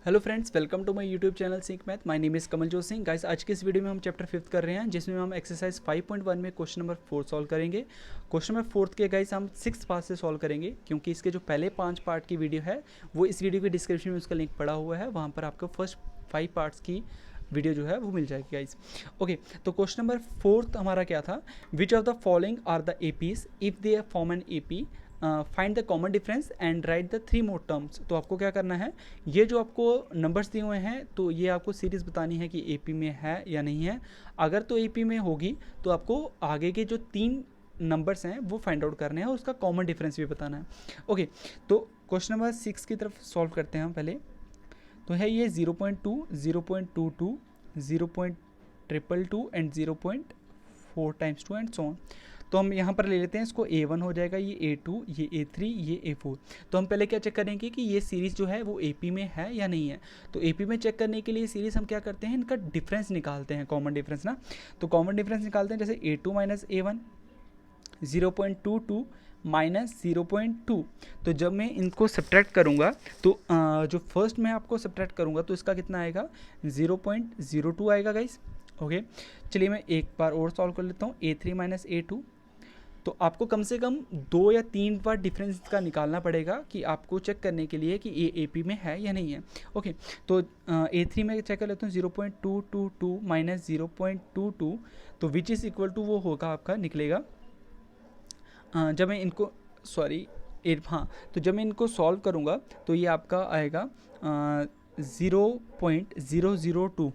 Hello friends, welcome to my YouTube channel sync math. My name is Kamaljot Singh. Guys, आज की इस video में हम चैप्टर 5th कर रहे हैं, जिसमें हम एक्सरसाइज 5.1 में क्वेश्चन नंबर 4 सॉल्व करेंगे। क्वेश्चन नंबर 4 के गाइस हम 6th पार्ट से सॉल्व करेंगे, क्योंकि इसके जो पहले 5 पार्ट की वीडियो है वो इस वीडियो के डिस्क्रिप्शन में उसका लिंक पड़ा हुआ है, वहाँ पर आपको फर्स्ट 5 पार्ट्स की वीडियो जो है वो मिल जाएगी गाइस। ओके, तो क्वेश्चन नंबर 4 हमारा क्या था? Which of the following are the APs if they form an AP, find the common difference and write the 3 more terms. तो आपको क्या करना है, ये जो आपको नंबर्स दिए हुए हैं तो ये आपको सीरीज़ बतानी है कि एपी में है या नहीं है। अगर तो एपी में होगी तो आपको आगे के जो 3 नंबर्स हैं वो फाइंड आउट करने हैं और उसका कॉमन डिफरेंस भी बताना है। ओके, तो क्वेश्चन नंबर 6 की तरफ सॉल्व करते हैं हम पहले। तो है ये 0.2, 0.22, 0.222 and 0.4 times 2 and so on. तो हम यहाँ पर ले लेते हैं, इसको A1 हो जाएगा, ये A2, ये A3, ये A4। तो हम पहले क्या चेक करेंगे कि ये सीरीज़ जो है वो AP में है या नहीं है। तो AP में चेक करने के लिए सीरीज़ हम क्या करते हैं, इनका डिफरेंस निकालते हैं, कॉमन डिफरेंस ना। तो कॉमन डिफरेंस निकालते हैं, जैसे A2 माइनस A1, 0.22 माइनस 0.2। तो जब मैं इनको सब्ट्रैक्ट करूँगा तो जो फर्स्ट में आपको सब्ट्रैक्ट करूँगा तो इसका कितना आएगा, 0.02 आएगा गाइस। ओके, चलिए मैं एक बार और सॉल्व कर लेता हूँ। A3 माइनस A2, तो आपको कम से कम 2 या 3 बार डिफरेंस का निकालना पड़ेगा कि आपको चेक करने के लिए कि ये AP में है या नहीं है। ओके, तो A3 में चेक कर लेता हूँ, 0.222 माइनस 0.22, तो विच इज़ इक्वल टू वो होगा आपका, निकलेगा जब मैं इनको हाँ, तो जब मैं इनको सॉल्व करूँगा तो ये आपका आएगा 0.002।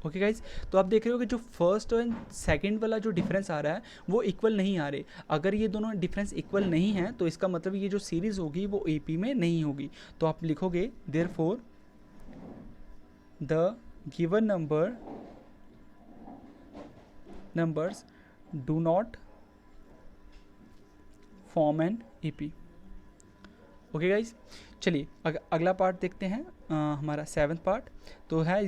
ओके गाइज, तो आप देख रहे हो कि जो फर्स्ट एंड सेकंड वाला जो डिफरेंस आ रहा है वो इक्वल नहीं आ रहे। अगर ये दोनों डिफरेंस इक्वल नहीं है तो इसका मतलब ये जो सीरीज़ होगी वो AP में नहीं होगी। तो आप लिखोगे therefore the given numbers do not form an AP। Okay guys, चलिए अगला पार्ट देखते हैं, हमारा 7th पार्ट। तो है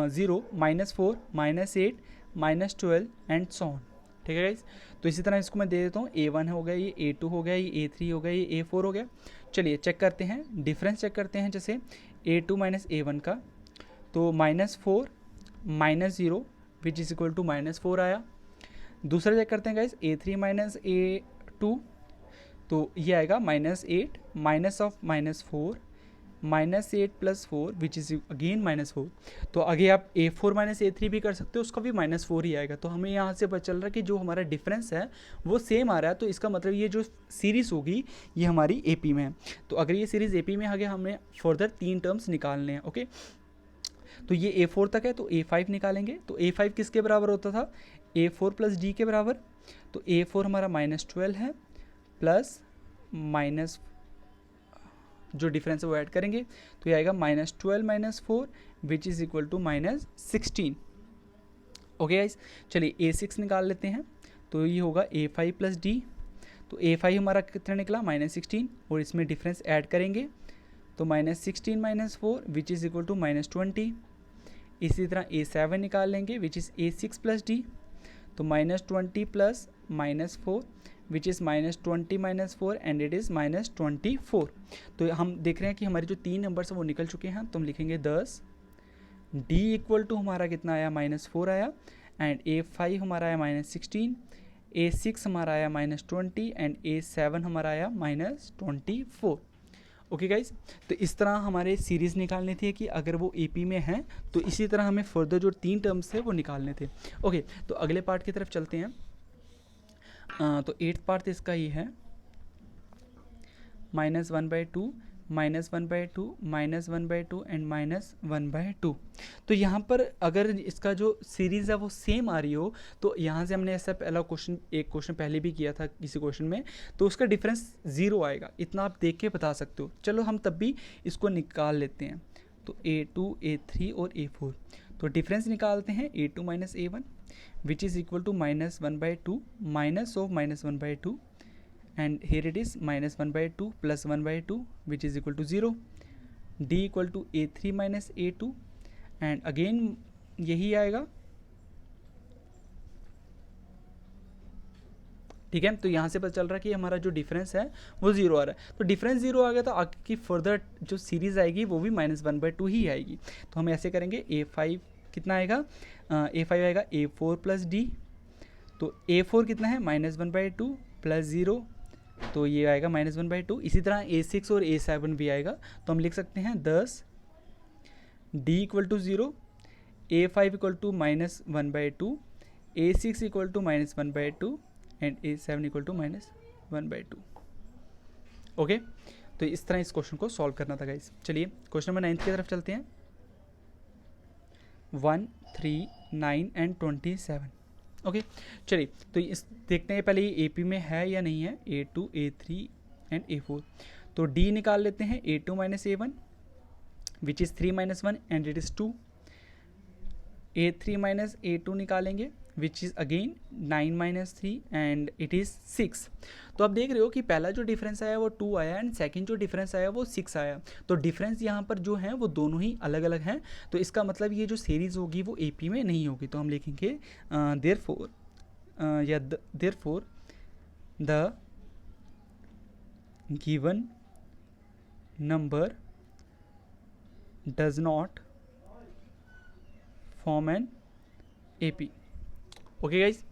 0 minus 4 minus 8 minus 12 and so on. ठीक है गाइज, तो इसी तरह इसको मैं दे देता हूँ, A1 हो गया, ये A2 हो गया, ये A3 हो गया, ये A4 हो गया। चलिए चेक करते हैं, डिफरेंस चेक करते हैं। जैसे A2 माइनस A1 का, तो -4 minus 0 which is equal to -4 आया। दूसरा चेक करते हैं गाइज, A3 माइनस A2, तो ये आएगा -8 minus of -4 -8 plus 4 which is again -4। तो आगे आप A4 माइनस A3 भी कर सकते हो, उसका भी -4 ही आएगा। तो हमें यहाँ से पता चल रहा है कि जो हमारा डिफरेंस है वो सेम आ रहा है। तो इसका मतलब ये जो सीरीज़ होगी ये हमारी AP में है। तो अगर ये सीरीज़ AP में आ गया, हमें फर्दर 3 टर्म्स निकालने हैं। ओके, तो ये A4 तक है, तो A5 निकालेंगे। तो A5 किसके बराबर होता था, A4 प्लस D के बराबर। तो A4 हमारा -12 है, प्लस माइनस जो डिफरेंस है वो ऐड करेंगे, तो ये आएगा -12 minus 4 which is equal to -16। Okay guys, चलिए A6 निकाल लेते हैं। तो ये होगा A5 प्लस D। तो A5 हमारा कितना निकला, -16, और इसमें डिफरेंस ऐड करेंगे तो -16 minus 4 which is equal to -20। इसी तरह A7 निकाल लेंगे which is A6 plus D। तो -20 plus -4 which is -20 minus 4 and it is -24। तो हम देख रहे हैं कि हमारे जो 3 नंबर्स हैं वो निकल चुके हैं। तो हम लिखेंगे 10। D इक्वल टू हमारा कितना आया, -4 आया, एंड A5 हमारा आया -16, A6 हमारा आया -20 एंड A7 हमारा आया -24। ओके गाइज, तो इस तरह हमारे सीरीज़ निकालनी थी कि अगर वो AP में है तो इसी तरह हमें फर्दर जो 3 टर्म्स थे वो निकालने थे। ओके, तो अगले पार्ट की तरफ चलते हैं। तो 8th पार्ट इसका ही है, -1/2 -1/2 -1/2 एंड -1/2। तो यहाँ पर अगर इसका जो सीरीज़ है वो सेम आ रही हो तो यहाँ से हमने ऐसा पहला क्वेश्चन, एक क्वेश्चन पहले भी किया था किसी क्वेश्चन में, तो उसका डिफरेंस 0 आएगा, इतना आप देख के बता सकते हो। चलो हम तब भी इसको निकाल लेते हैं। तो A2 A3 और A4, तो डिफरेंस निकालते हैं, A2 minus A1 which is equal to -1/2 minus of -1/2, and here it is -1/2 plus 1/2 which is equal to 0. D equal to A3 minus A2 and again यही आएगा, ठीक है। तो यहाँ से पता चल रहा है कि हमारा जो डिफरेंस है वो 0 आ रहा है। तो डिफरेंस 0 आ गया तो आगे की फर्दर जो सीरीज़ आएगी वो भी -1/2 ही आएगी। तो हम ऐसे करेंगे A5 कितना आएगा, A5 आएगा A4 प्लस D। तो A4 कितना है -1/2 प्लस 0, तो ये आएगा -1/2। इसी तरह A6 और A7 भी आएगा। तो हम लिख सकते हैं 10 D equal to 0, A5 equal to -1/2, A6 equal to -1/2 and A7 equal to -1/2। Okay, तो इस तरह इस क्वेश्चन को सॉल्व करना था गाइस। चलिए क्वेश्चन नंबर 9 की तरफ चलते हैं। 1, 3, 9 एंड 27। ओके, चलिए तो इस देखते हैं पहले ये AP में है या नहीं है, A2, A3 एंड A4। तो D निकाल लेते हैं, A2 minus A1 which is 3 - 1 and it is 2। A3 minus A2 निकालेंगे which is again 9 - 3 and it is 6। तो आप देख रहे हो कि पहला जो डिफरेंस आया वो 2 आया एंड सेकंड जो डिफरेंस आया वो 6 आया। तो डिफरेंस यहाँ पर जो है वो दोनों ही अलग अलग हैं। तो इसका मतलब ये जो सीरीज़ होगी वो AP में नहीं होगी। तो हम लिखेंगे therefore the given number does not form an AP। Okay guys,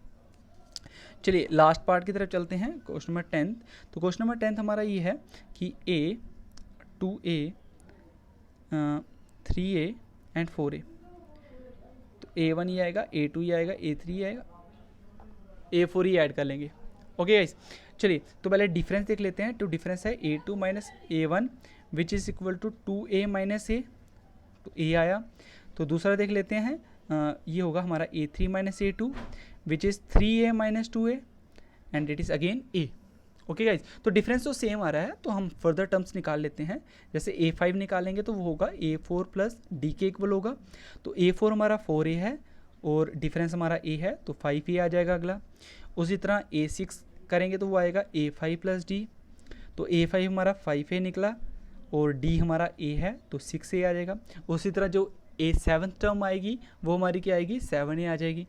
चलिए लास्ट पार्ट की तरफ चलते हैं, क्वेश्चन नंबर 10। तो क्वेश्चन नंबर 10 हमारा ये है कि A, 2A, 3A and 4A। तो A1 ये आएगा, A2 ये आएगा, A3 ये आएगा, A4 ही ऐड कर लेंगे। ओके गाइज, चलिए तो पहले डिफरेंस देख लेते हैं। तो डिफरेंस है A2 minus A1 which is equal to 2A minus A। तो A आया। तो दूसरा देख लेते हैं, ये होगा हमारा A3 minus A2 which is 3A minus 2A and it is again A। Okay guys, तो डिफरेंस तो सेम आ रहा है। तो हम फर्दर टर्म्स निकाल लेते हैं। जैसे A5 निकालेंगे तो वो होगा A4 प्लस D के इक्वल होगा। तो A4 हमारा 4A है और डिफरेंस हमारा A है तो 5A आ जाएगा अगला। उसी तरह A6 करेंगे तो वो आएगा A5 प्लस D। तो A5 हमारा 5A निकला और D हमारा A है तो 6A आ जाएगा। उसी तरह जो A7 टर्म आएगी वो हमारी क्या आएगी, 7A आ जाएगी।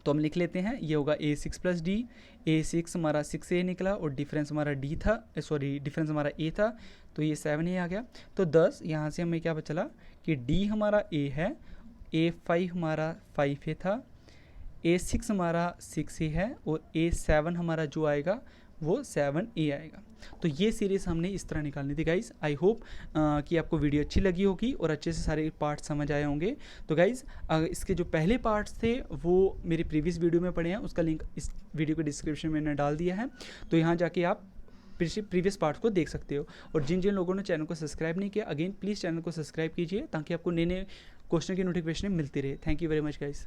तो हम लिख लेते हैं, ये होगा A6 प्लस D। A6 हमारा 6A निकला और डिफरेंस हमारा D था, सॉरी डिफरेंस हमारा A था, तो ये 7A आ गया। तो 10 यहाँ से हमें क्या पता चला कि D हमारा A है, A5 हमारा 5A था, A6 हमारा 6A है और A7 हमारा जो आएगा वो 7A आएगा। तो ये सीरीज़ हमने इस तरह निकालनी थी गाइज़। आई होप कि आपको वीडियो अच्छी लगी होगी और अच्छे से सारे पार्ट समझ आए होंगे। तो गाइज़ इसके जो पहले पार्ट्स थे वो मेरे प्रीवियस वीडियो में पड़े हैं, उसका लिंक इस वीडियो के डिस्क्रिप्शन में मैंने डाल दिया है। तो यहाँ जाके आप प्रीवियस पार्ट्स को देख सकते हो। और जिन जिन लोगों ने चैनल को सब्सक्राइब नहीं किया, अगेन प्लीज़ चैनल को सब्सक्राइब कीजिए ताकि आपको नए नए क्वेश्चन की नोटिफिकेशन मिलती रहे। Thank you very much guys.